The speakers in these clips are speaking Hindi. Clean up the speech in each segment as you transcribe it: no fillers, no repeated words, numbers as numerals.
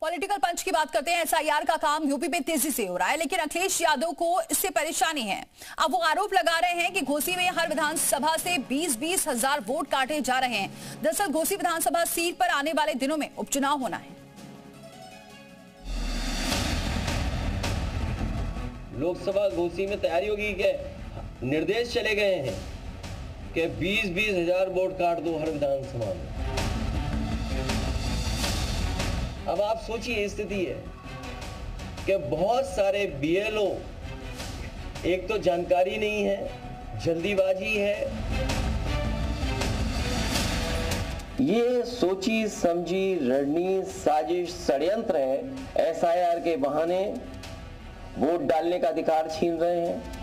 पॉलिटिकल पंच की बात करते हैं। एसआईआर का काम यूपी में तेजी से हो रहा है, लेकिन अखिलेश यादव को इससे परेशानी है। अब वो आरोप लगा रहे हैं कि घोसी में हर विधानसभा से 20-20 हजार वोट काटे जा रहे हैं। दरअसल घोसी विधानसभा सीट पर आने वाले दिनों में उपचुनाव होना है। लोकसभा घोसी में तैयारी होगी कि निर्देश चले गए हैं कि 20-20 हजार वोट काट दो हर विधानसभा में। अब आप सोचिए, स्थिति है कि बहुत सारे बीएलओ, एक तो जानकारी नहीं है, जल्दीबाजी है। ये सोची समझी रणनीति, साजिश, षड्यंत्र है। एसआईआर के बहाने वोट डालने का अधिकार छीन रहे हैं।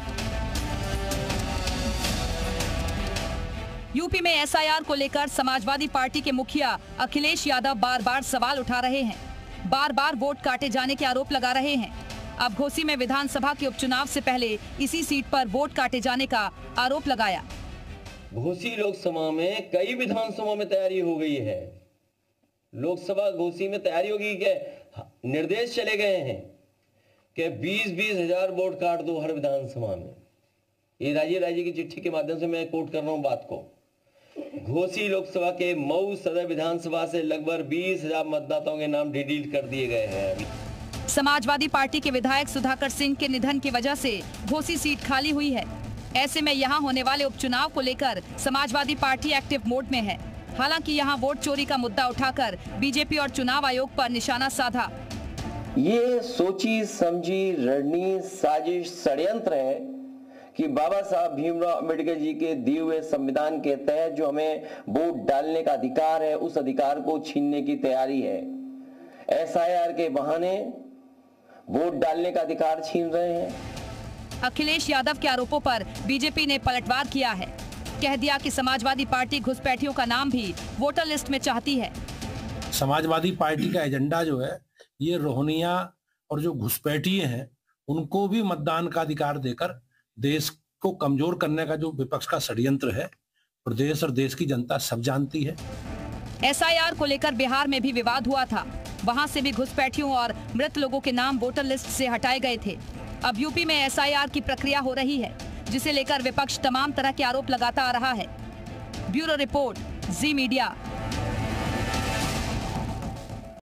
यूपी में एसआईआर को लेकर समाजवादी पार्टी के मुखिया अखिलेश यादव बार बार सवाल उठा रहे हैं। बार बार वोट काटे जाने के आरोप लगा रहे हैं। अब घोसी में विधानसभा के उपचुनाव से पहले इसी सीट पर वोट काटे जाने का आरोप लगाया। घोसी लोकसभा में कई विधानसभाओं में तैयारी हो गई है। लोकसभा घोसी में तैयारी होगी कि निर्देश चले गए हैं कि 20-20 हजार वोट काट दो हर विधानसभा में। ये राज्य की चिट्ठी के माध्यम से मैं कोट कर रहा हूं बात को। घोसी लोकसभा के मऊ सदर विधानसभा से लगभग 20 हजार मतदाताओं के नाम डिलीट कर दिए गए हैं। समाजवादी पार्टी के विधायक सुधाकर सिंह के निधन की वजह से घोसी सीट खाली हुई है। ऐसे में यहां होने वाले उपचुनाव को लेकर समाजवादी पार्टी एक्टिव मोड में है। हालांकि यहां वोट चोरी का मुद्दा उठाकर बीजेपी और चुनाव आयोग पर निशाना साधा। ये सोची समझी रणनीति, साजिश, षड्यंत्र है कि बाबा साहब भीमराव अंबेडकर जी के दिए हुए संविधान के तहत जो हमें वोट डालने का अधिकार है, उस अधिकार को छीनने की तैयारी है। एसआईआर के बहाने वोट डालने का अधिकार छीन रहे हैं। अखिलेश यादव के आरोपों पर बीजेपी ने पलटवार किया है। कह दिया कि समाजवादी पार्टी घुसपैठियों का नाम भी वोटर लिस्ट में चाहती है। समाजवादी पार्टी का एजेंडा जो है, ये रोहनिया और जो घुसपैठिए हैं उनको भी मतदान का अधिकार देकर देश को कमजोर करने का जो विपक्ष का षड्यंत्र है, प्रदेश और देश की जनता सब जानती है। एसआईआर को लेकर बिहार में भी विवाद हुआ था। वहां से भी घुसपैठियों और मृत लोगों के नाम वोटर लिस्ट से हटाए गए थे। अब यूपी में एसआईआर की प्रक्रिया हो रही है, जिसे लेकर विपक्ष तमाम तरह के आरोप लगाता आ रहा है। ब्यूरो रिपोर्ट, जी मीडिया।